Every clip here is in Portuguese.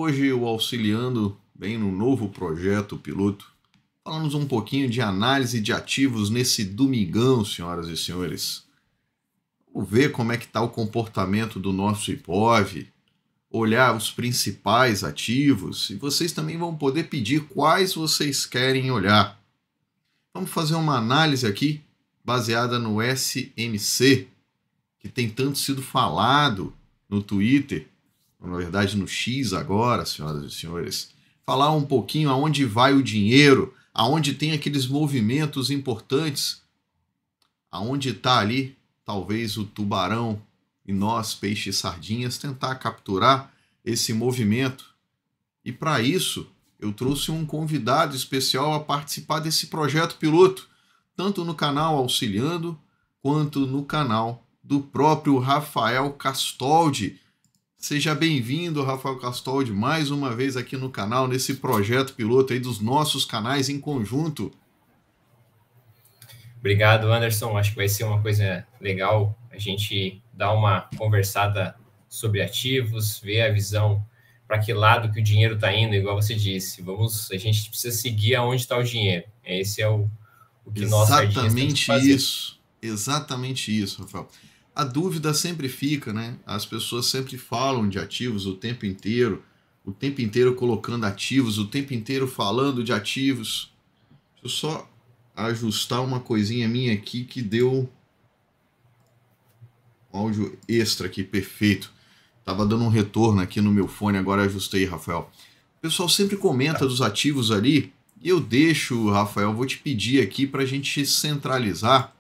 Hoje eu auxiliando bem no novo projeto piloto, falamos um pouquinho de análise de ativos nesse domingão, senhoras e senhores. Vamos ver como é que está o comportamento do nosso IBOV, olhar os principais ativos e vocês também vão poder pedir quais vocês querem olhar. Vamos fazer uma análise aqui baseada no SMC, que tem tanto sido falado no Twitter, na verdade no X agora, senhoras e senhores. Falar um pouquinho aonde vai o dinheiro, aonde tem aqueles movimentos importantes, aonde está ali talvez o tubarão e nós, peixes sardinhas, tentar capturar esse movimento. E para isso, eu trouxe um convidado especial a participar desse projeto piloto, tanto no canal Auxiliando, quanto no canal do próprio Rafael Castoldi. Seja bem-vindo, Rafael Castoldi, mais uma vez aqui no canal, nesse projeto piloto aí dos nossos canais em conjunto. Obrigado, Anderson. Acho que vai ser uma coisa legal a gente dar uma conversada sobre ativos, ver a visão para que lado que o dinheiro está indo, igual você disse. A gente precisa seguir aonde está o dinheiro. Esse é o que nós sardinhas temos que fazer. Exatamente isso, Rafael. A dúvida sempre fica, né? As pessoas sempre falam de ativos o tempo inteiro colocando ativos, o tempo inteiro falando de ativos. Deixa eu só ajustar uma coisinha minha aqui que deu um áudio extra aqui, perfeito. Tava dando um retorno aqui no meu fone, agora ajustei, Rafael. O pessoal sempre comenta dos ativos ali, e eu deixo, Rafael, vou te pedir aqui para a gente centralizar,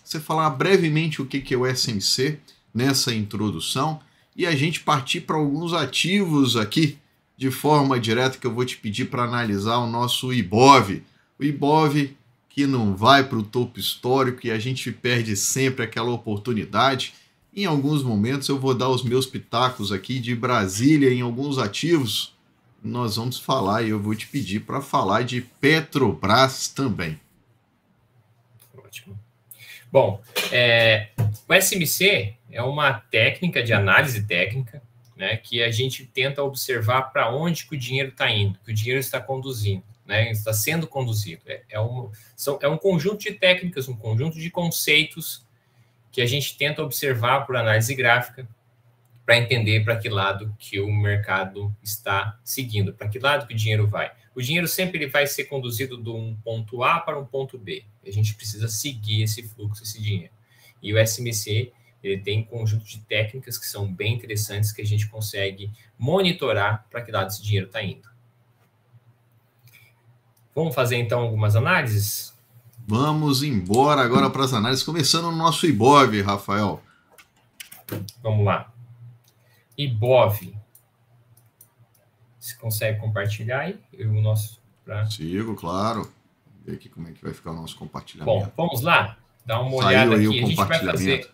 você falar brevemente o que é o SMC nessa introdução, e a gente partir para alguns ativos aqui, de forma direta, que eu vou te pedir para analisar o nosso IBOV. O IBOV que não vai para o topo histórico e a gente perde sempre aquela oportunidade. Em alguns momentos eu vou dar os meus pitacos aqui de Brasília em alguns ativos. Nós vamos falar e eu vou te pedir para falar de Petrobras também. Ótimo. Bom, o SMC é uma técnica de análise técnica, né, que a gente tenta observar para onde que o dinheiro está indo, que o dinheiro está conduzindo. Né, está sendo conduzido. É um conjunto de técnicas, um conjunto de conceitos que a gente tenta observar por análise gráfica para entender para que lado que o mercado está seguindo, para que lado que o dinheiro vai. O dinheiro sempre ele vai ser conduzido de um ponto A para um ponto B. A gente precisa seguir esse fluxo, esse dinheiro. E o SMC ele tem um conjunto de técnicas que são bem interessantes que a gente consegue monitorar para que lado esse dinheiro está indo. Vamos fazer, então, algumas análises? Vamos embora agora para as análises, começando no nosso IBOV, Rafael. Vamos lá. IBOV. Você consegue compartilhar aí o nosso... Sigo, claro. Vamos ver aqui como é que vai ficar o nosso compartilhamento. Bom, vamos lá. Dá uma olhada aqui. O compartilhamento. A gente vai fazer...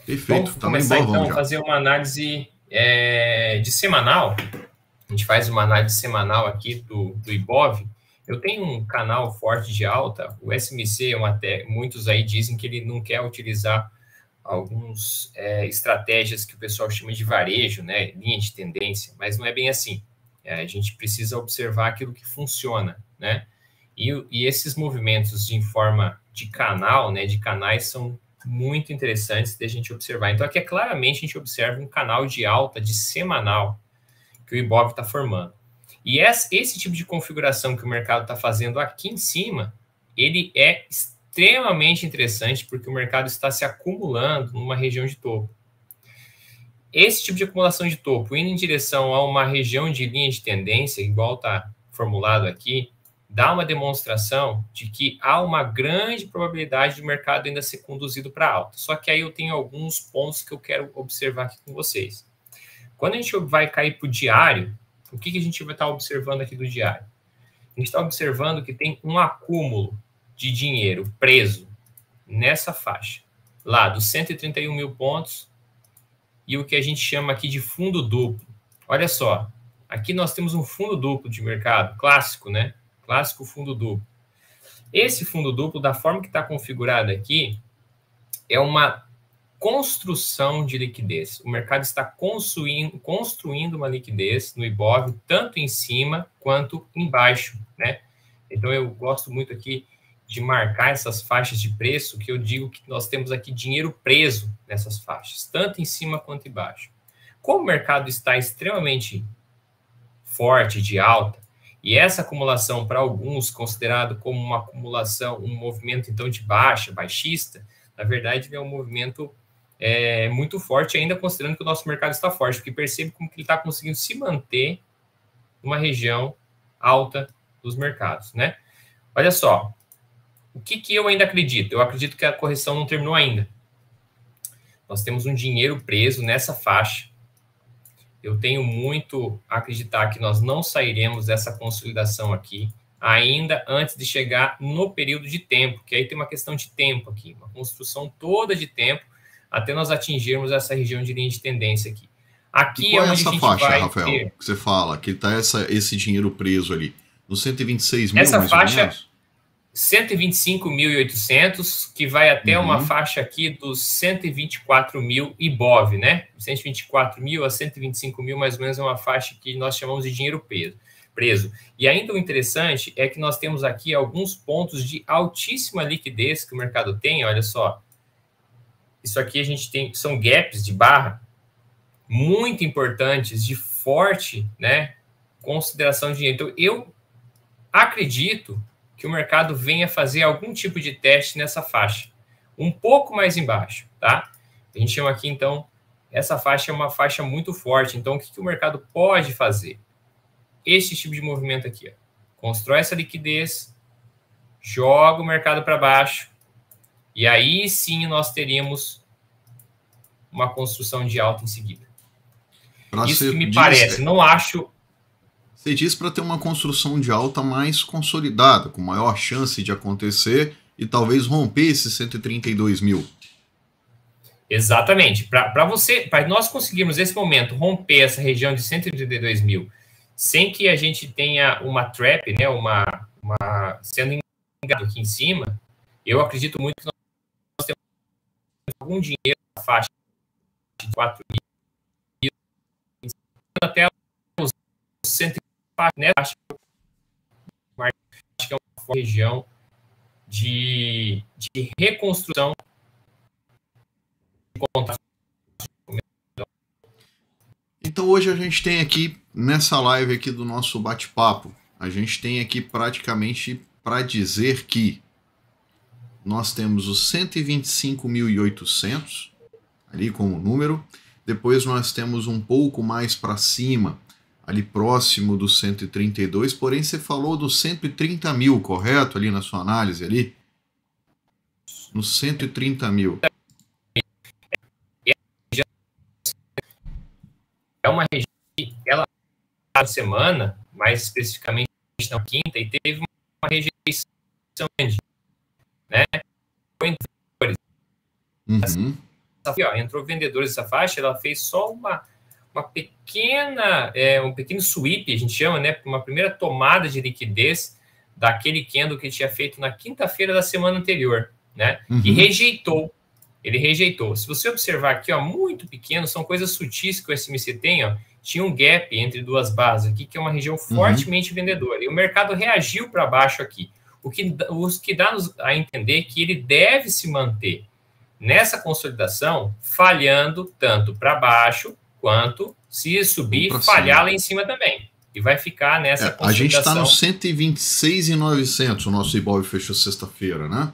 Perfeito. Vamos começar, então, a fazer uma análise de semanal. A gente faz uma análise semanal aqui do IBOV. Eu tenho um canal forte de alta, o SMC, muitos aí dizem que ele não quer utilizar algumas estratégias que o pessoal chama de varejo, né, linha de tendência, mas não é bem assim. A gente precisa observar aquilo que funciona, né? E esses movimentos em forma de canal, né, de canais, são muito interessantes de a gente observar. Então, aqui claramente a gente observa um canal de alta de semanal, que o IBOV está formando. E esse tipo de configuração que o mercado está fazendo aqui em cima, ele é extremamente interessante porque o mercado está se acumulando numa região de topo. Esse tipo de acumulação de topo, indo em direção a uma região de linha de tendência, igual está formulado aqui, dá uma demonstração de que há uma grande probabilidade do mercado ainda ser conduzido para alta. Só que aí eu tenho alguns pontos que eu quero observar aqui com vocês. Quando a gente vai cair para o diário, o que a gente vai estar observando aqui do diário? A gente está observando que tem um acúmulo de dinheiro preso nessa faixa, lá dos 131 mil pontos, e o que a gente chama aqui de fundo duplo. Olha só, aqui nós temos um fundo duplo de mercado, clássico, né? Clássico fundo duplo. Esse fundo duplo, da forma que está configurado aqui, é uma construção de liquidez. O mercado está construindo uma liquidez no Ibov, tanto em cima quanto embaixo, né? Então, eu gosto muito aqui de marcar essas faixas de preço, que eu digo que nós temos aqui dinheiro preso nessas faixas, tanto em cima quanto embaixo. Como o mercado está extremamente forte, de alta, e essa acumulação, para alguns, considerado como uma acumulação, um movimento, então, de baixa, baixista, na verdade, ele é um movimento muito forte, ainda considerando que o nosso mercado está forte, porque percebe como que ele está conseguindo se manter numa região alta dos mercados, né? Olha só, o que eu ainda acredito? Eu acredito que a correção não terminou ainda. Nós temos um dinheiro preso nessa faixa. Eu tenho muito a acreditar que nós não sairemos dessa consolidação aqui, ainda antes de chegar no período de tempo, que aí tem uma questão de tempo aqui, uma construção toda de tempo, até nós atingirmos essa região de linha de tendência aqui. Aqui qual é onde essa a gente faixa, vai Rafael, ter... que você fala, que está esse dinheiro preso ali? Nos 126 mil, essa mais faixa, ou menos? 125.800, que vai até uma faixa aqui dos 124 mil Ibov, né? 124 mil a 125 mil, mais ou menos, é uma faixa que nós chamamos de dinheiro preso. E ainda o interessante é que nós temos aqui alguns pontos de altíssima liquidez que o mercado tem, olha só. Isso aqui a gente tem, são gaps de barra muito importantes, de forte, né, consideração de dinheiro. Então, eu acredito que o mercado venha fazer algum tipo de teste nessa faixa, um pouco mais embaixo, tá? A gente chama aqui, então, essa faixa é uma faixa muito forte. Então, o que o mercado pode fazer? Esse tipo de movimento aqui, ó. Constrói essa liquidez, joga o mercado para baixo, e aí sim nós teríamos uma construção de alta em seguida. Isso que me parece, não acho... Você diz para ter uma construção de alta mais consolidada, com maior chance de acontecer e talvez romper esses 132 mil. Exatamente. Para nós conseguirmos, nesse momento, romper essa região de 132 mil, sem que a gente tenha uma trap, né, sendo enganado aqui em cima, eu acredito muito que nós temos algum dinheiro na faixa de 4 mil, até os 104, né, acho que é uma região de reconstrução de contratos. Então hoje a gente tem aqui, nessa live aqui do nosso bate-papo, a gente tem aqui praticamente para dizer que nós temos os 125.800 ali como número, depois nós temos um pouco mais para cima, ali próximo dos 132, porém você falou dos 130 mil, correto? Ali na sua análise ali? Nos 130 mil. É uma região que ela na semana, mais especificamente na quinta, e teve uma rejeição grande, né? Entrou vendedores dessa faixa, ela fez só uma pequena, um pequeno sweep, a gente chama, né? Uma primeira tomada de liquidez daquele candle que tinha feito na quinta-feira da semana anterior, né? E rejeitou. Ele rejeitou. Se você observar aqui, ó, muito pequeno, são coisas sutis que o SMC tem, ó. Tinha um gap entre duas barras aqui, que é uma região fortemente vendedora. E o mercado reagiu para baixo aqui. O que dá a entender que ele deve se manter nessa consolidação, falhando tanto para baixo, quanto se subir, falhar lá em cima também. E vai ficar nessa consolidação. A gente está no 126.900, o nosso Ibov fechou sexta-feira, né?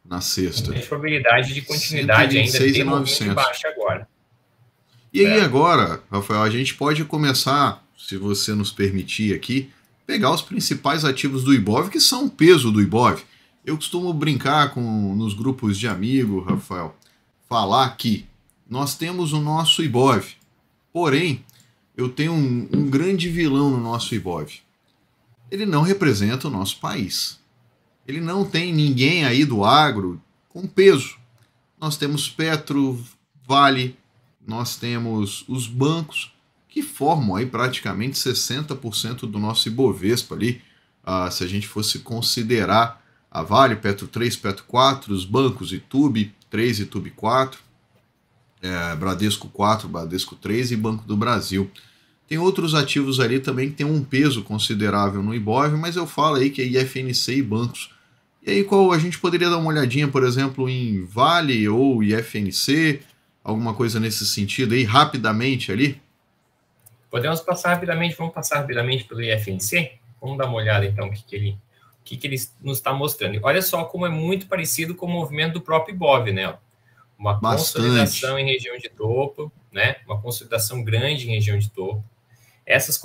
Na sexta. Tem probabilidade de continuidade ainda, tem movimento de baixa agora. E aí agora, Rafael, a gente pode começar, se você nos permitir aqui, pegar os principais ativos do Ibov, que são o peso do Ibov. Eu costumo brincar nos grupos de amigos, Rafael, falar que nós temos o nosso Ibov, porém, eu tenho um grande vilão no nosso Ibov. Ele não representa o nosso país. Ele não tem ninguém aí do agro com peso. Nós temos Petro, Vale, nós temos os bancos, que formam aí praticamente 60% do nosso Ibovespa ali, se a gente fosse considerar a Vale, Petro 3, Petro 4, os bancos, Itube 3, Itube 4. Bradesco 4, Bradesco 3 e Banco do Brasil. Tem outros ativos ali também que tem um peso considerável no Ibov, mas eu falo aí que é IFNC e bancos. E aí qual a gente poderia dar uma olhadinha, por exemplo, em Vale ou IFNC, alguma coisa nesse sentido aí, rapidamente ali? Podemos passar rapidamente, vamos passar rapidamente pelo IFNC? Vamos dar uma olhada então o que ele nos está mostrando. Olha só como é muito parecido com o movimento do próprio Ibov, né? Uma consolidação em região de topo, né? Uma consolidação grande em região de topo. Essas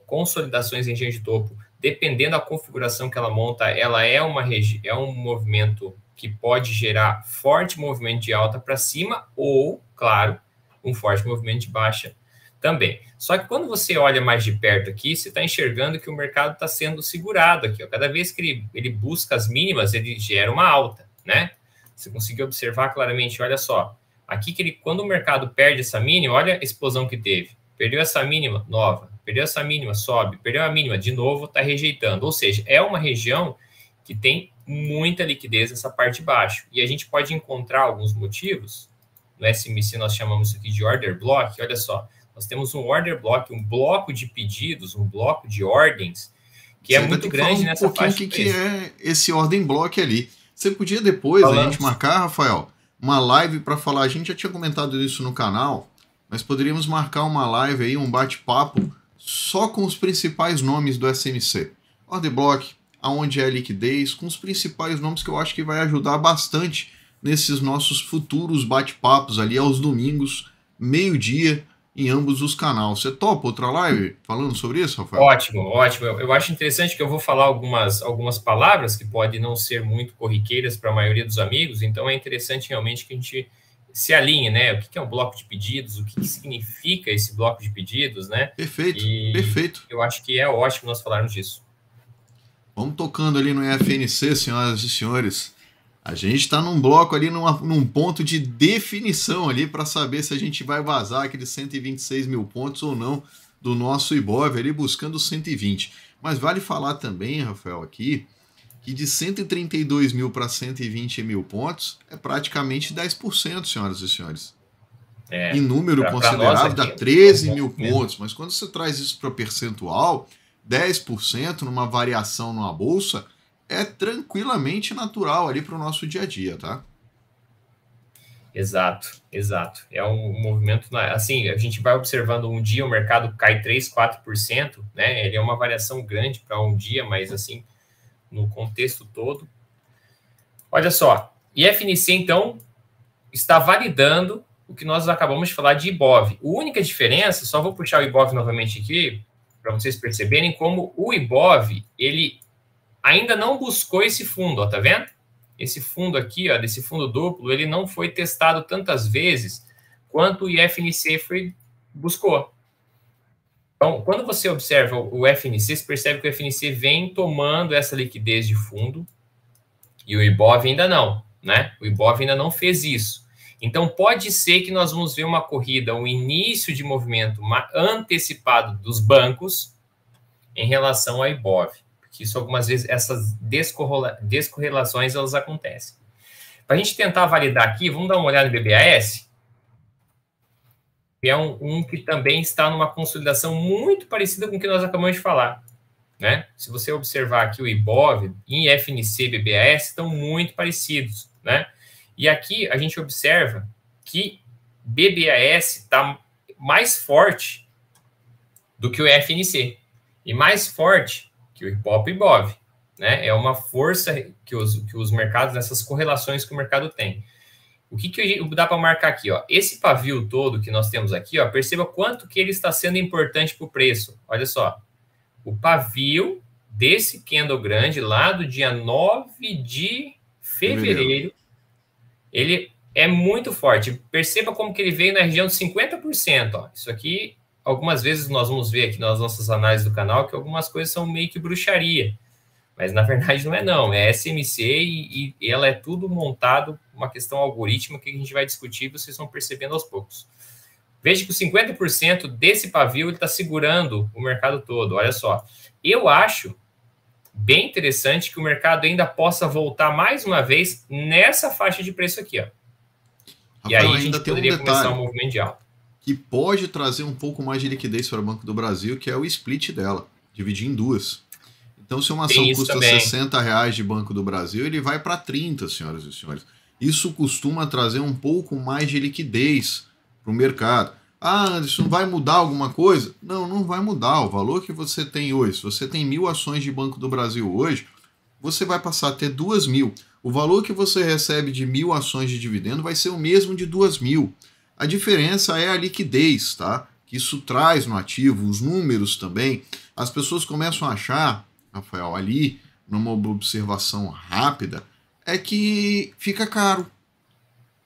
consolidações em região de topo, dependendo da configuração que ela monta, ela é um movimento que pode gerar forte movimento de alta para cima ou, claro, um forte movimento de baixa também. Só que quando você olha mais de perto aqui, você está enxergando que o mercado está sendo segurado aqui. Ó. Cada vez que ele busca as mínimas, ele gera uma alta, né? Você conseguiu observar claramente, olha só. Aqui, quando o mercado perde essa mínima, olha a explosão que teve. Perdeu essa mínima, nova. Perdeu essa mínima, sobe. Perdeu a mínima, de novo, está rejeitando. Ou seja, é uma região que tem muita liquidez nessa parte de baixo. E a gente pode encontrar alguns motivos. No SMC, nós chamamos isso aqui de order block. Olha só, nós temos um order block, um bloco de pedidos, um bloco de ordens, que é muito grande nessa faixa de preço. O que é esse ordem block ali? Você podia depois a gente marcar, Rafael, uma live para falar. A gente já tinha comentado isso no canal, mas poderíamos marcar uma live aí, um bate-papo, só com os principais nomes do SMC. Order block, aonde é a liquidez, com os principais nomes que eu acho que vai ajudar bastante nesses nossos futuros bate-papos ali aos domingos, meio-dia, em ambos os canais. Você topa outra live falando sobre isso, Rafael? Ótimo, ótimo. Eu acho interessante que eu vou falar algumas palavras que podem não ser muito corriqueiras para a maioria dos amigos, então é interessante realmente que a gente se alinhe, né? O que é um bloco de pedidos, o que significa esse bloco de pedidos, né? Perfeito, perfeito. Eu acho que é ótimo nós falarmos disso. Vamos tocando ali no IFNC, senhoras e senhores. A gente está num bloco ali, num ponto de definição ali para saber se a gente vai vazar aqueles 126 mil pontos ou não do nosso Ibov ali buscando 120. Mas vale falar também, Rafael, aqui, que de 132 mil para 120 mil pontos é praticamente 10%, senhoras e senhores. Em número considerável dá 13 mil pontos, mas quando você traz isso para percentual, 10% numa variação numa bolsa, é tranquilamente natural ali para o nosso dia a dia, tá? Exato, exato. É um movimento, assim, a gente vai observando um dia o mercado cai 3%, 4%, né? Ele é uma variação grande para um dia, mas assim, no contexto todo. Olha só, IFNC, então, está validando o que nós acabamos de falar de Ibov. A única diferença, só vou puxar o Ibov novamente aqui, para vocês perceberem como o Ibov, ele ainda não buscou esse fundo, ó, tá vendo? Esse fundo aqui, ó, desse fundo duplo, ele não foi testado tantas vezes quanto o IFNC buscou. Então, quando você observa o FNC, você percebe que o FNC vem tomando essa liquidez de fundo e o Ibov ainda não, né? O Ibov ainda não fez isso. Então, pode ser que nós vamos ver uma corrida, um início de movimento antecipado dos bancos em relação ao Ibov. Que isso algumas vezes, essas descorrelações, elas acontecem. Para a gente tentar validar aqui, vamos dar uma olhada no BBAS, que é um que também está numa consolidação muito parecida com o que nós acabamos de falar. Né? Se você observar aqui o Ibov, IFNC e BBAS estão muito parecidos. Né? E aqui a gente observa que BBAS está mais forte do que o IFNC e mais forte que o Ibov, né? É uma força que os mercados, nessas correlações que o mercado tem. O que dá para marcar aqui? Ó? Esse pavio todo que nós temos aqui, ó, perceba quanto que ele está sendo importante para o preço. Olha só, o pavio desse candle grande lá do dia 9 de fevereiro, ele é muito forte. Perceba como que ele veio na região de 50%. Ó. Isso aqui, algumas vezes nós vamos ver aqui nas nossas análises do canal que algumas coisas são meio que bruxaria. Mas, na verdade, não é não. É SMC e ela é tudo montado, uma questão algorítmica que a gente vai discutir e vocês vão percebendo aos poucos. Veja que o 50% desse pavio está segurando o mercado todo. Olha só. Eu acho bem interessante que o mercado ainda possa voltar mais uma vez nessa faixa de preço aqui, ó. E Rafael, aí a ainda gente tem um poderia começar um detalhe movimento de alta. que pode trazer um pouco mais de liquidez para o Banco do Brasil, que é o split dela, dividir em duas. Então, se uma ação Tem isso custa também. R$60 de Banco do Brasil, ele vai para 30, senhoras e senhores. Isso costuma trazer um pouco mais de liquidez para o mercado. Ah, Anderson, não vai mudar alguma coisa? Não, não vai mudar. O valor que você tem hoje, se você tem 1.000 ações de Banco do Brasil hoje, você vai passar a ter 2.000. O valor que você recebe de 1.000 ações de dividendo vai ser o mesmo de 2.000. A diferença é a liquidez, tá? Que isso traz no ativo, os números também. As pessoas começam a achar, Rafael, ali, numa observação rápida, é que fica caro,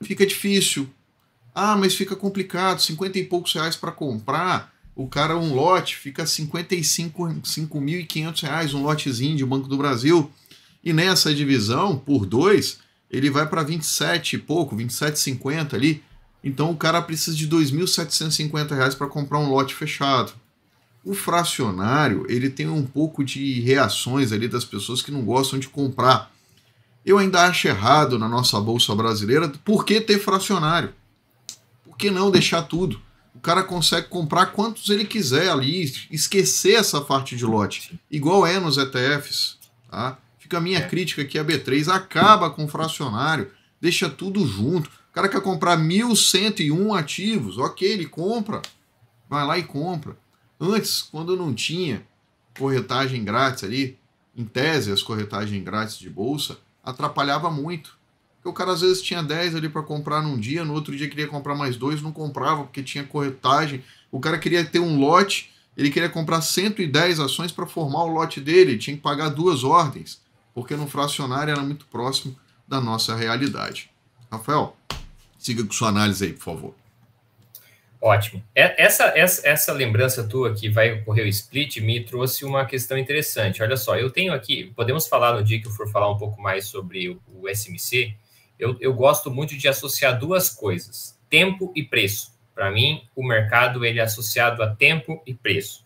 fica difícil. Ah, mas fica complicado, 50 e poucos reais para comprar. O cara, um lote, fica 55.500 reais, um lotezinho de Banco do Brasil. E nessa divisão, por 2, ele vai para 27 e pouco, 27,50 ali. Então o cara precisa de 2.750 reais para comprar um lote fechado. O fracionário, ele tem um pouco de reações ali das pessoas que não gostam de comprar. Eu ainda acho errado na nossa Bolsa Brasileira, por que ter fracionário? Por que não deixar tudo? O cara consegue comprar quantos ele quiser ali, esquecer essa parte de lote, igual é nos ETFs, tá? Fica a minha crítica aqui a B3, acaba com o fracionário, deixa tudo junto. O cara quer comprar 1.101 ativos, ok, ele compra, vai lá e compra. Antes, quando não tinha corretagem grátis ali, em tese as corretagens grátis de bolsa, atrapalhava muito. Porque o cara às vezes tinha 10 ali para comprar num dia, no outro dia queria comprar mais 2, não comprava porque tinha corretagem. O cara queria ter um lote, ele queria comprar 110 ações para formar o lote dele, tinha que pagar 2 ordens, porque no fracionário era muito próximo da nossa realidade. Rafael, siga com sua análise aí, por favor. Ótimo. Essa lembrança tua que vai ocorrer o split me trouxe uma questão interessante. Olha só, eu tenho aqui, podemos falar no dia que eu for falar um pouco mais sobre o SMC, eu gosto muito de associar duas coisas, tempo e preço. Para mim, o mercado ele é associado a tempo e preço.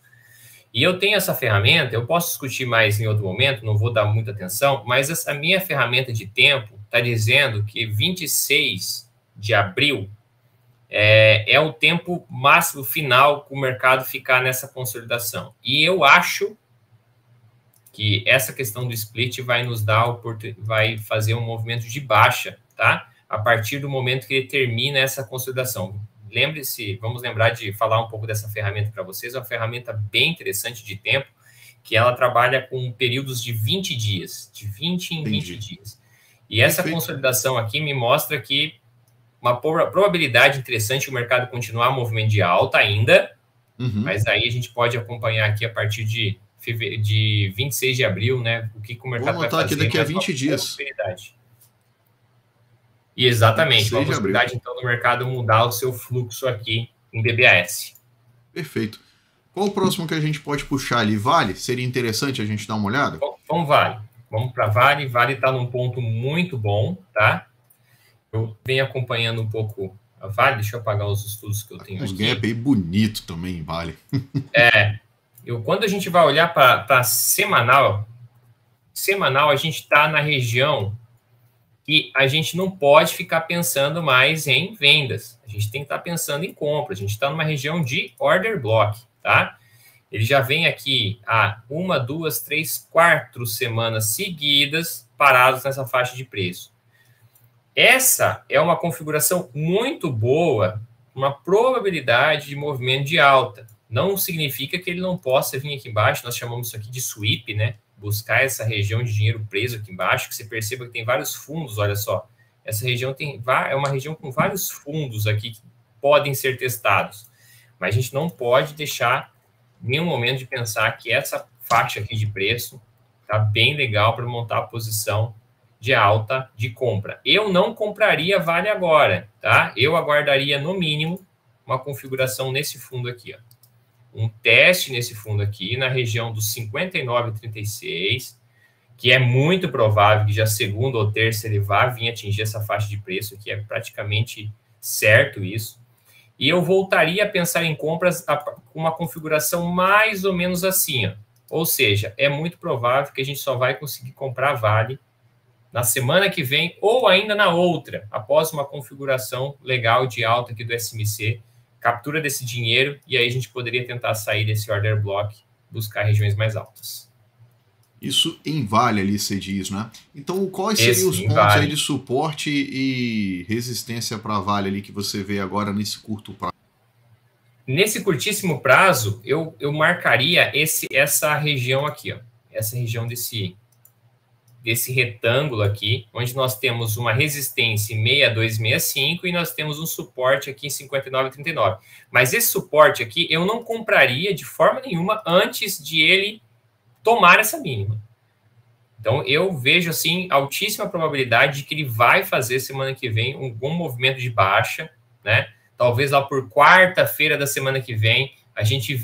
E eu tenho essa ferramenta, eu posso discutir mais em outro momento, não vou dar muita atenção, mas a minha ferramenta de tempo está dizendo que 26 de abril é o tempo máximo final que o mercado ficar nessa consolidação. E eu acho que essa questão do split vai nos dar, vai fazer um movimento de baixa, tá? A partir do momento que ele termina essa consolidação. Lembre-se, vamos lembrar de falar um pouco dessa ferramenta para vocês, é uma ferramenta bem interessante de tempo, que ela trabalha com períodos de 20 dias, de 20 em 20 dias. E essa consolidação aqui me mostra que uma probabilidade interessante o mercado continuar movimento de alta ainda, mas aí a gente pode acompanhar aqui a partir de 26 de abril, né? O que o mercado vai fazer. Vou anotar aqui daqui a 20 dias. E exatamente, uma possibilidade, então, do mercado mudar o seu fluxo aqui em BBAS. Perfeito. Qual o próximo que a gente pode puxar ali? Vale? Seria interessante a gente dar uma olhada? Vamos Vale. Vamos para Vale. Vale está num ponto muito bom, tá? Eu venho acompanhando um pouco a Vale. Deixa eu apagar os estudos que eu tenho aqui. Uns gap aí bonito também, Vale. Quando a gente vai olhar para semanal, a gente está na região que a gente não pode ficar pensando mais em vendas. A gente tem que estar pensando em compra. A gente está numa região de order block, tá? Ele já vem aqui há 1, 2, 3, 4 semanas seguidas parados nessa faixa de preço. Essa é uma configuração muito boa, uma probabilidade de movimento de alta. Não significa que ele não possa vir aqui embaixo, nós chamamos isso aqui de sweep, né? Buscar essa região de dinheiro preso aqui embaixo, que você perceba que tem vários fundos, olha só. Essa região é uma região com vários fundos aqui que podem ser testados. Mas a gente não pode deixar nenhum momento de pensar que essa faixa aqui de preço está bem legal para montar a posição de alta de compra. Eu não compraria Vale agora, tá? Eu aguardaria, no mínimo, uma configuração nesse fundo aqui, ó. Um teste nesse fundo aqui, na região dos 59,36, que é muito provável que já segunda ou terça ele vá vir atingir essa faixa de preço, que é praticamente certo isso. E eu voltaria a pensar em compras com uma configuração mais ou menos assim, ó. Ou seja, é muito provável que a gente só vai conseguir comprar Vale na semana que vem ou ainda na outra, após uma configuração legal de alta aqui do SMC, captura desse dinheiro e aí a gente poderia tentar sair desse order block, buscar regiões mais altas. Isso em Vale ali, você diz, né? Então, quais seriam os pontos aí de suporte e resistência para Vale ali que você vê agora nesse curto prazo? Nesse curtíssimo prazo, eu marcaria essa região aqui, ó. Essa região desse retângulo aqui, onde nós temos uma resistência em 6265 e nós temos um suporte aqui em 59,39. Mas esse suporte aqui eu não compraria de forma nenhuma antes de ele tomar essa mínima. Então, eu vejo, assim, altíssima probabilidade de que ele vai fazer semana que vem um bom movimento de baixa, né? Talvez lá por quarta-feira da semana que vem a gente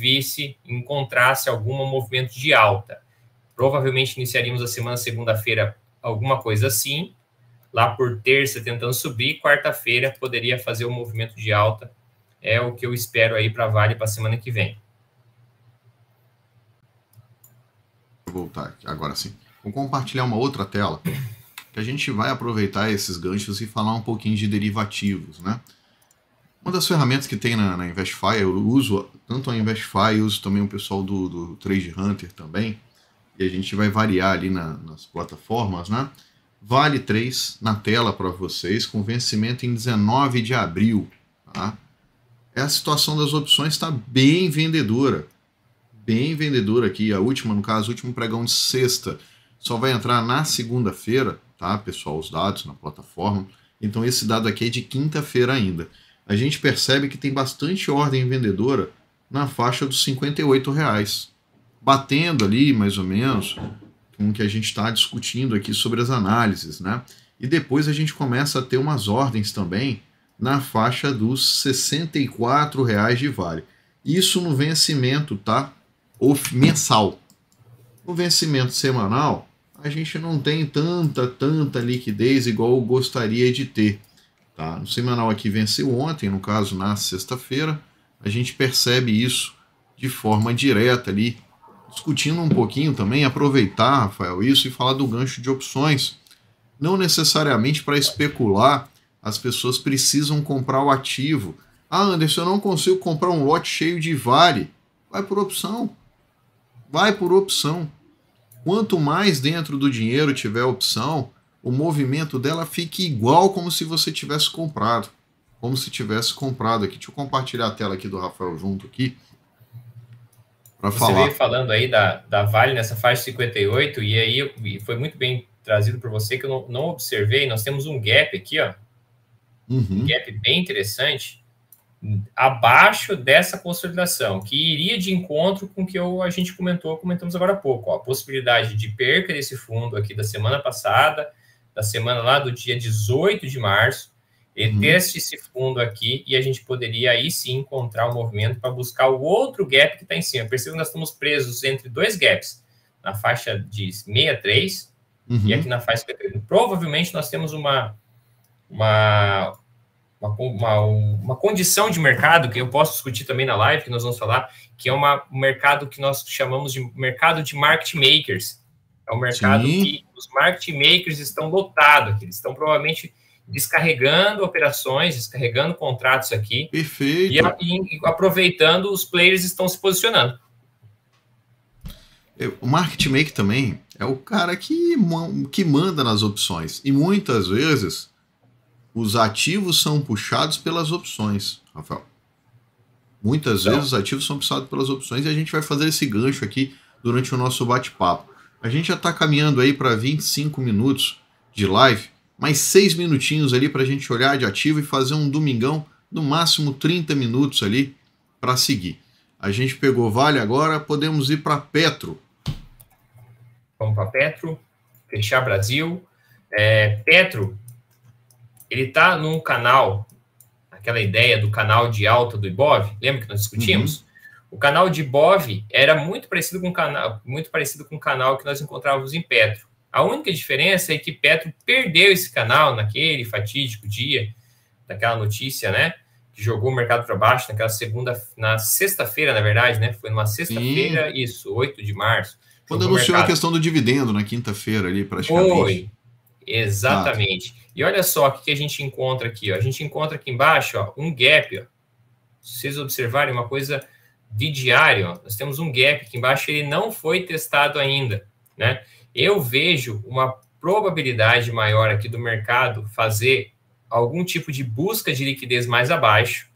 encontrasse algum movimento de alta. Provavelmente iniciaríamos a semana segunda-feira alguma coisa assim, lá por terça tentando subir, quarta-feira poderia fazer um movimento de alta. É o que eu espero aí para Vale para a semana que vem. Vou voltar aqui, agora sim. Vou compartilhar uma outra tela, que a gente vai aproveitar esses ganchos e falar um pouquinho de derivativos, né? Uma das ferramentas que tem na Investify, eu uso tanto a Investify, eu uso também o pessoal do Trade Hunter também, e a gente vai variar ali nas plataformas, né? Vale 3 na tela para vocês, com vencimento em 19 de abril, tá? A situação das opções está bem vendedora aqui. A última, no caso, o último pregão de sexta só vai entrar na segunda-feira, tá, pessoal? Os dados na plataforma. Então, esse dado aqui é de quinta-feira ainda. A gente percebe que tem bastante ordem vendedora na faixa dos R$58, batendo ali, mais ou menos, com o que a gente está discutindo aqui sobre as análises, né? E depois a gente começa a ter umas ordens também na faixa dos R$64 de Vale. Isso no vencimento, tá? Ou mensal. No vencimento semanal, a gente não tem tanta liquidez igual eu gostaria de ter. Tá? No semanal aqui venceu ontem, no caso na sexta-feira, a gente percebe isso de forma direta ali, discutindo um pouquinho também, aproveitar, Rafael, isso e falar do gancho de opções. Não necessariamente para especular, as pessoas precisam comprar o ativo. Ah, Anderson, eu não consigo comprar um lote cheio de Vale. Vai por opção. Vai por opção. Quanto mais dentro do dinheiro tiver opção, o movimento dela fica igual como se você tivesse comprado. Como se tivesse comprado aqui. Deixa eu compartilhar a tela aqui do Rafael junto aqui. Você veio falando aí da Vale nessa faixa 58, e aí foi muito bem trazido por você, que eu não observei. Nós temos um gap aqui, ó. Um gap bem interessante, abaixo dessa consolidação, que iria de encontro com o que a gente comentamos agora há pouco. Ó, a possibilidade de perca desse fundo aqui da semana passada, da semana lá do dia 18 de março, ele teste esse fundo aqui e a gente poderia aí sim encontrar um movimento para buscar o outro gap que está em cima. Perceba que nós estamos presos entre dois gaps, na faixa de 63 e aqui na faixa 53. Provavelmente nós temos uma condição de mercado, que eu posso discutir também na live, que nós vamos falar, que é um mercado que nós chamamos de mercado de market makers. É um mercado que os market makers estão lotados aqui, eles estão provavelmente descarregando operações, descarregando contratos aqui. Perfeito. E aproveitando, os players estão se posicionando. O market maker também é o cara que manda nas opções. E muitas vezes os ativos são puxados pelas opções, Rafael. Muitas vezes os ativos são puxados pelas opções e a gente vai fazer esse gancho aqui durante o nosso bate-papo. A gente já está caminhando aí para 25 minutos de live, mais 6 minutinhos ali para a gente olhar de ativo e fazer um domingão, no máximo 30 minutos ali para seguir. A gente pegou Vale agora, podemos ir para Petro. Vamos para Petro, fechar Brasil. Petro, ele está num canal, aquela ideia do canal de alta do Ibov, lembra que nós discutimos? O canal de Ibov era muito parecido com o canal que nós encontrávamos em Petro. A única diferença é que Petro perdeu esse canal naquele fatídico dia, daquela notícia, né? Que jogou o mercado para baixo na sexta-feira, na verdade, né? Foi numa sexta-feira, isso, 8 de março. Quando anunciou a questão do dividendo na quinta-feira ali, praticamente. Exatamente. E olha só o que a gente encontra aqui. Ó. A gente encontra aqui embaixo ó, um gap. Ó. Se vocês observarem uma coisa de diário, ó, nós temos um gap aqui embaixo, ele não foi testado ainda. Né? Eu vejo uma probabilidade maior aqui do mercado fazer algum tipo de busca de liquidez mais abaixo.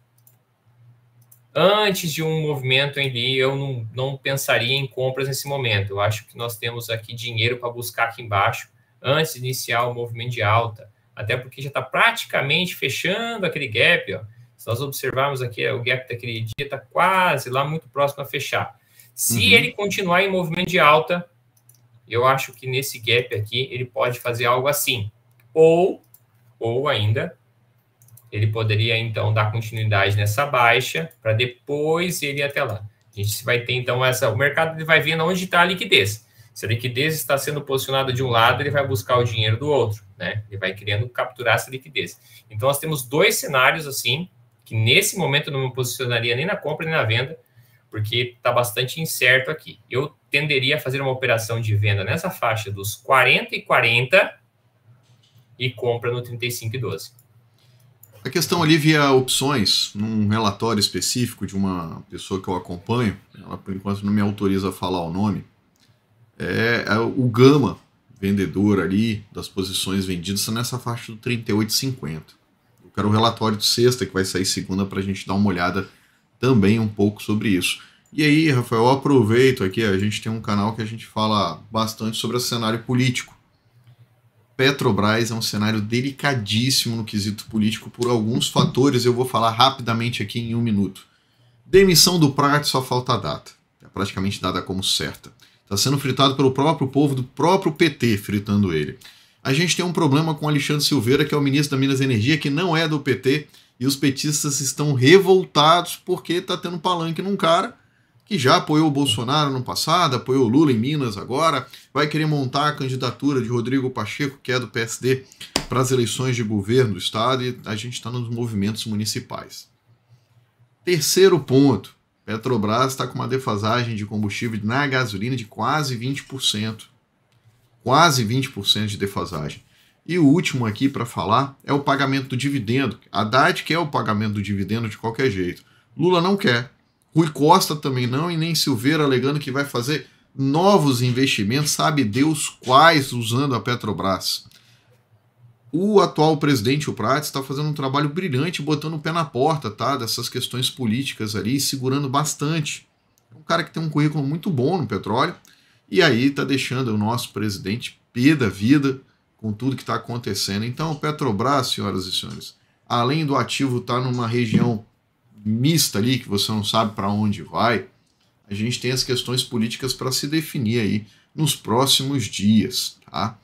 Antes de um movimento ali, eu não pensaria em compras nesse momento. Eu acho que nós temos aqui dinheiro para buscar aqui embaixo antes de iniciar o movimento de alta. Até porque já está praticamente fechando aquele gap. Ó. Se nós observarmos aqui, o gap daquele dia está quase lá, muito próximo a fechar. Se ele continuar em movimento de alta, eu acho que nesse gap aqui, ele pode fazer algo assim. Ou ainda... ele poderia, então, dar continuidade nessa baixa para depois ele ir até lá. A gente vai ter, então, o mercado ele vai vendo onde está a liquidez. Se a liquidez está sendo posicionada de um lado, ele vai buscar o dinheiro do outro, né? Ele vai querendo capturar essa liquidez. Então, nós temos dois cenários, assim, que nesse momento eu não me posicionaria nem na compra nem na venda, porque está bastante incerto aqui. Eu tenderia a fazer uma operação de venda nessa faixa dos 40 e 40 e compra no 35 e 12. A questão ali via opções, num relatório específico de uma pessoa que eu acompanho, ela por enquanto não me autoriza a falar o nome, é o gama vendedor ali das posições vendidas está nessa faixa do 38,50. Eu quero o relatório de sexta, que vai sair segunda, para a gente dar uma olhada também um pouco sobre isso. E aí, Rafael, eu aproveito aqui, a gente tem um canal que a gente fala bastante sobre o cenário político. Petrobras é um cenário delicadíssimo no quesito político por alguns fatores, eu vou falar rapidamente aqui em 1 minuto. Demissão do Prats, só falta a data. É praticamente dada como certa. Está sendo fritado pelo próprio povo do próprio PT, fritando ele. A gente tem um problema com Alexandre Silveira, que é o ministro da Minas e Energia, que não é do PT, e os petistas estão revoltados porque está tendo palanque num cara que já apoiou o Bolsonaro no passado, apoiou o Lula em Minas agora, vai querer montar a candidatura de Rodrigo Pacheco, que é do PSD, para as eleições de governo do estado, e a gente está nos movimentos municipais. Terceiro ponto, Petrobras está com uma defasagem de combustível na gasolina de quase 20%. Quase 20% de defasagem. E o último aqui para falar é o pagamento do dividendo. Haddad quer o pagamento do dividendo de qualquer jeito. Lula não quer. Rui Costa também não, e nem Silveira alegando que vai fazer novos investimentos, sabe Deus quais, usando a Petrobras. O atual presidente, o Prats, está fazendo um trabalho brilhante, botando o pé na porta, tá, dessas questões políticas ali, segurando bastante. É um cara que tem um currículo muito bom no petróleo, e aí está deixando o nosso presidente pé da vida com tudo que está acontecendo. Então, o Petrobras, senhoras e senhores, além do ativo estar numa região mista ali, que você não sabe para onde vai, a gente tem as questões políticas para se definir aí nos próximos dias, tá?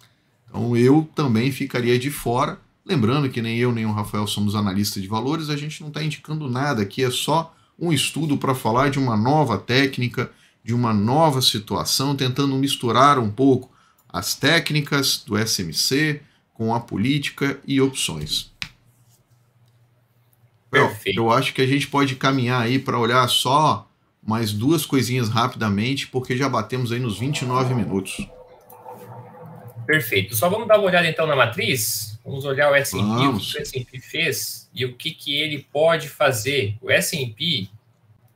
Então eu também ficaria de fora, lembrando que nem eu nem o Rafael somos analistas de valores, a gente não está indicando nada aqui, é só um estudo para falar de uma nova técnica, de uma nova situação, tentando misturar um pouco as técnicas do SMC com a política e opções. Perfeito. Eu acho que a gente pode caminhar aí para olhar só mais duas coisinhas rapidamente, porque já batemos aí nos 29 minutos. Perfeito. Só vamos dar uma olhada então na matriz? Vamos olhar o S&P, o que o S&P fez e o que ele pode fazer. O S&P,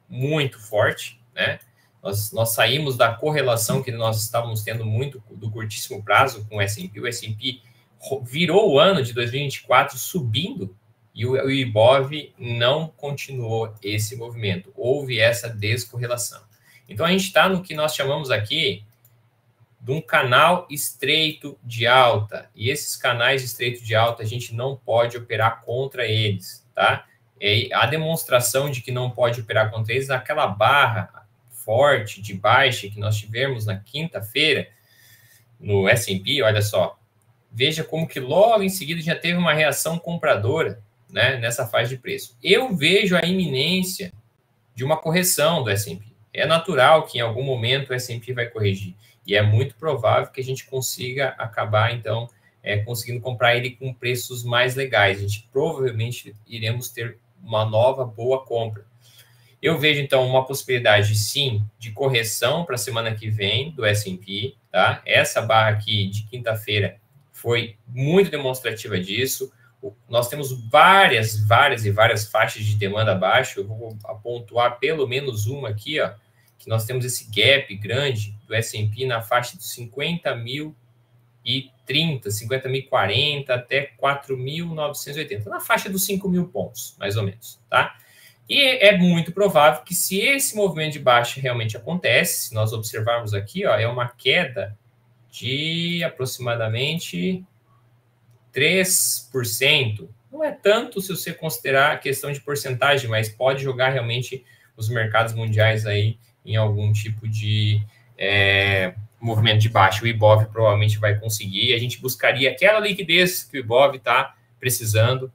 muito forte, né? Nós saímos da correlação que nós estávamos tendo muito do curtíssimo prazo com o S&P. O S&P virou o ano de 2024 subindo, e o Ibov não continuou esse movimento. Houve essa descorrelação. Então, a gente está no que nós chamamos aqui de um canal estreito de alta. E esses canais estreitos de alta, a gente não pode operar contra eles, tá? E a demonstração de que não pode operar contra eles, naquela barra forte de baixa que nós tivemos na quinta-feira, no S&P, olha só. Veja como que logo em seguida já teve uma reação compradora, né, nessa faixa de preço. Eu vejo a iminência de uma correção do S&P. É natural que em algum momento o S&P vai corrigir. E é muito provável que a gente consiga acabar, então, conseguindo comprar ele com preços mais legais. A gente provavelmente iremos ter uma nova boa compra. Eu vejo, então, uma possibilidade, sim, de correção para a semana que vem do S&P, tá? Essa barra aqui de quinta-feira foi muito demonstrativa disso. Nós temos várias faixas de demanda abaixo. Eu vou pontuar pelo menos uma aqui, ó, que nós temos esse gap grande do S&P na faixa dos 50.030, 50.040 até 4.980, na faixa dos 5.000 pontos, mais ou menos, tá? E é muito provável que, se esse movimento de baixa realmente acontece, se nós observarmos aqui, ó, é uma queda de aproximadamente 3%. Não é tanto se você considerar a questão de porcentagem, mas pode jogar realmente os mercados mundiais aí em algum tipo de movimento de baixa. O Ibov provavelmente vai conseguir. A gente buscaria aquela liquidez que o Ibov está precisando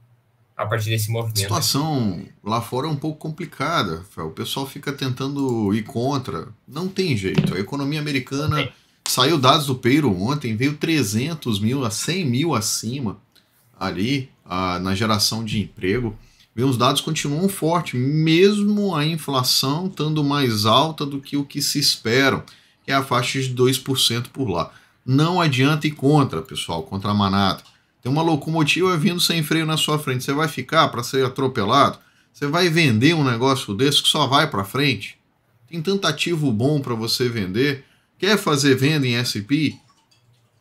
a partir desse movimento. A situação lá fora é um pouco complicada. O pessoal fica tentando ir contra. Não tem jeito. A economia americana... Saiu dados do payroll ontem, veio 300 mil a 100 mil acima ali na geração de emprego. Os dados continuam fortes, mesmo a inflação estando mais alta do que o que se espera, que é a faixa de 2% por lá. Não adianta ir contra, pessoal, contra a manada. Tem uma locomotiva vindo sem freio na sua frente. Você vai ficar para ser atropelado? Você vai vender um negócio desse que só vai para frente? Tem tanto ativo bom para você vender. Quer fazer venda em S&P?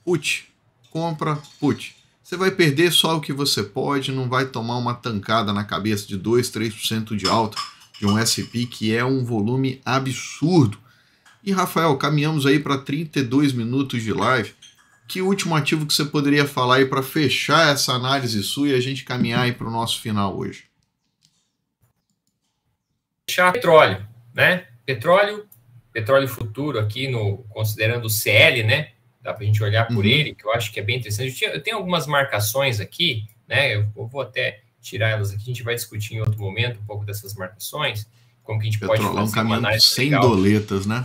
Put. Compra, put. Você vai perder só o que você pode, não vai tomar uma tancada na cabeça de 2, 3% de alta de um S&P, que é um volume absurdo. E, Rafael, caminhamos aí para 32 minutos de live. Que último ativo que você poderia falar aí para fechar essa análise sua e a gente caminhar aí para o nosso final hoje? Fechar petróleo, né? Petróleo futuro aqui, considerando o CL, né? Dá para a gente olhar por ele, que eu acho que é bem interessante. Eu tenho algumas marcações aqui, né? Eu vou até tirar elas aqui, a gente vai discutir em outro momento um pouco dessas marcações, como que a gente pode fazer uma análise 100 doletas, né?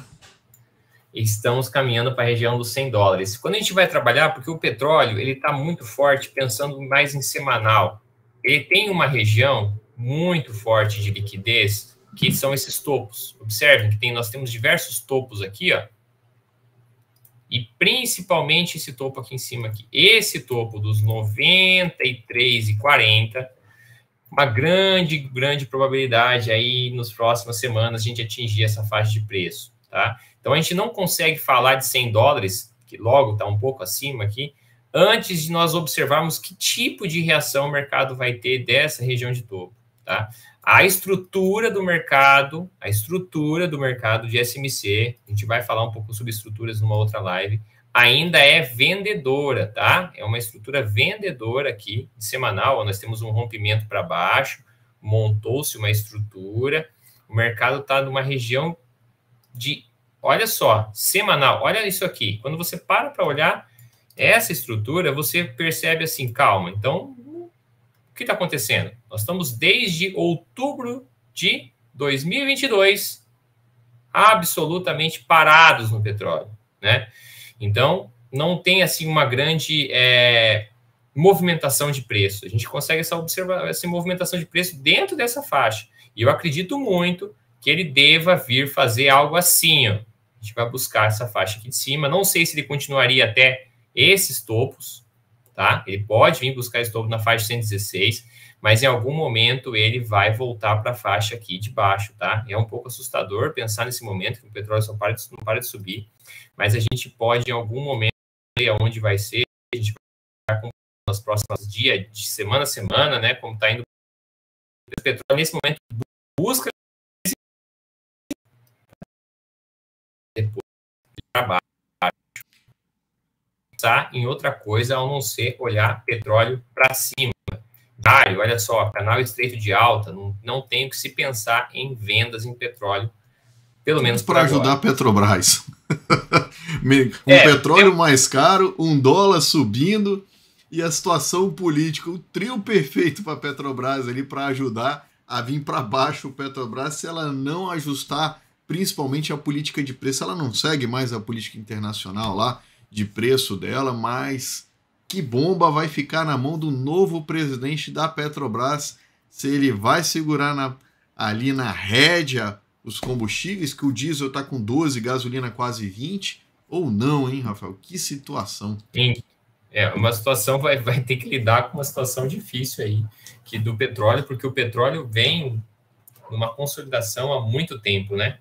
Estamos caminhando para a região dos $100. Quando a gente vai trabalhar, porque o petróleo ele está muito forte, pensando mais em semanal, ele tem uma região muito forte de liquidez, que são esses topos. Observem que nós temos diversos topos aqui, ó, e principalmente esse topo aqui em cima aqui. Esse topo dos 93,40, uma grande probabilidade aí nas próximas semanas a gente atingir essa faixa de preço, tá? Então a gente não consegue falar de $100, que logo está um pouco acima aqui, antes de nós observarmos que tipo de reação o mercado vai ter dessa região de topo, tá? A estrutura do mercado de SMC, a gente vai falar um pouco sobre estruturas numa outra live, ainda é vendedora, tá? É uma estrutura vendedora aqui, semanal, nós temos um rompimento para baixo, montou-se uma estrutura, o mercado está numa região de, olha só, semanal, olha isso aqui, quando você para olhar essa estrutura, você percebe assim, calma, então... O que está acontecendo? Nós estamos desde outubro de 2022 absolutamente parados no petróleo, né? Então, não tem assim uma grande movimentação de preço. A gente consegue observar essa movimentação de preço dentro dessa faixa. E eu acredito muito que ele deva vir fazer algo assim, ó. A gente vai buscar essa faixa aqui de cima. Não sei se ele continuaria até esses topos, tá? Ele pode vir buscar esse topo na faixa 116, mas em algum momento ele vai voltar para a faixa aqui de baixo, tá? É um pouco assustador pensar nesse momento que o petróleo não para de subir, mas a gente pode em algum momento ver aonde vai ser, a gente vai acompanhar nos próximos dias, de semana a semana, né? Como está indo o petróleo nesse momento, busca depois para baixo. Em outra coisa, ao não ser olhar petróleo para cima. Dário, olha só, canal estreito de alta, não tem que se pensar em vendas em petróleo, pelo menos para ajudar a Petrobras. Petróleo mais caro, $1 subindo e a situação política, o trio perfeito para a Petrobras ali para ajudar a vir para baixo o Petrobras, se ela não ajustar principalmente a política de preço, ela não segue mais a política internacional lá, de preço dela, mas que bomba vai ficar na mão do novo presidente da Petrobras, se ele vai segurar ali na rédea os combustíveis, que o diesel está com 12, gasolina quase 20, ou não, hein, Rafael? Que situação. uma situação vai ter que lidar com uma situação difícil aí, que do petróleo, porque o petróleo vem numa consolidação há muito tempo, né?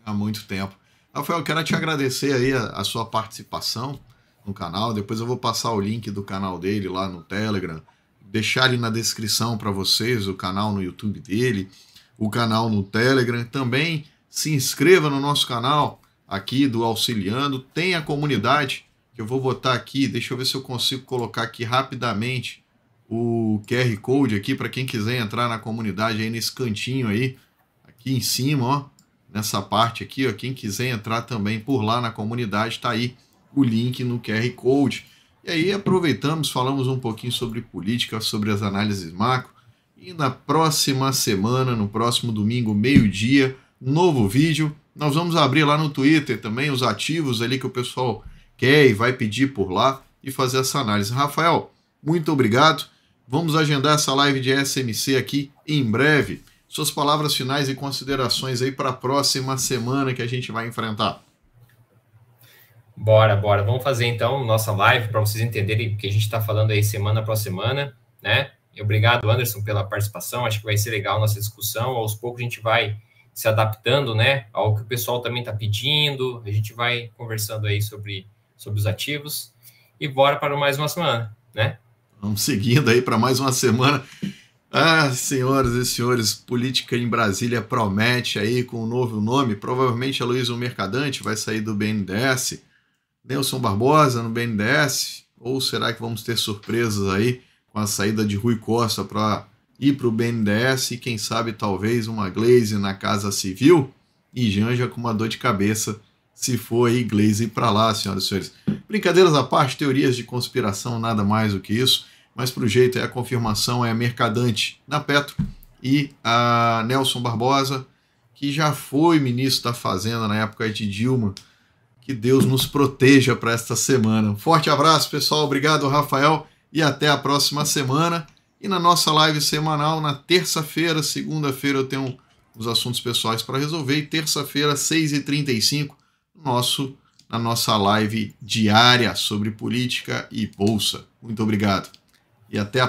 Há muito tempo. Rafael, quero te agradecer aí a sua participação no canal. Depois eu vou passar o link do canal dele lá no Telegram, deixar ali na descrição para vocês o canal no YouTube dele, o canal no Telegram. Também se inscreva no nosso canal aqui do Auxiliando. Tem a comunidade que eu vou botar aqui. Deixa eu ver se eu consigo colocar aqui rapidamente o QR Code aqui para quem quiser entrar na comunidade aí nesse cantinho aí, aqui em cima, ó, nessa parte aqui, ó, quem quiser entrar também por lá na comunidade, está aí o link no QR Code. E aí aproveitamos, falamos um pouquinho sobre política, sobre as análises macro, e na próxima semana, no próximo domingo, meio-dia, novo vídeo. Nós vamos abrir lá no Twitter também os ativos ali que o pessoal quer e vai pedir por lá e fazer essa análise. Rafael, muito obrigado. Vamos agendar essa live de SMC aqui em breve. Suas palavras finais e considerações aí para a próxima semana que a gente vai enfrentar. Bora. Vamos fazer então nossa live para vocês entenderem o que a gente está falando aí semana após semana, né? E obrigado, Anderson, pela participação. Acho que vai ser legal a nossa discussão. Aos poucos a gente vai se adaptando, né, ao que o pessoal também está pedindo. A gente vai conversando aí sobre os ativos. E bora para mais uma semana, né? Vamos seguindo aí para mais uma semana. Ah, senhoras e senhores, política em Brasília promete aí com um novo nome. Provavelmente a Luiz Mercadante vai sair do BNDES. Nelson Barbosa no BNDES. Ou será que vamos ter surpresas aí com a saída de Rui Costa para ir para o BNDES? E quem sabe talvez uma Glaze na Casa Civil? E Janja com uma dor de cabeça se for aí Glaze para lá, senhoras e senhores. Brincadeiras à parte, teorias de conspiração, nada mais do que isso. Mas para o jeito, a confirmação é a Mercadante na Petro e a Nelson Barbosa, que já foi ministro da Fazenda na época de Dilma. Que Deus nos proteja para esta semana. Um forte abraço, pessoal. Obrigado, Rafael. E até a próxima semana. E na nossa live semanal, na terça-feira, segunda-feira eu tenho os assuntos pessoais para resolver. E terça-feira, 6h35, na nossa live diária sobre política e bolsa. Muito obrigado. E até a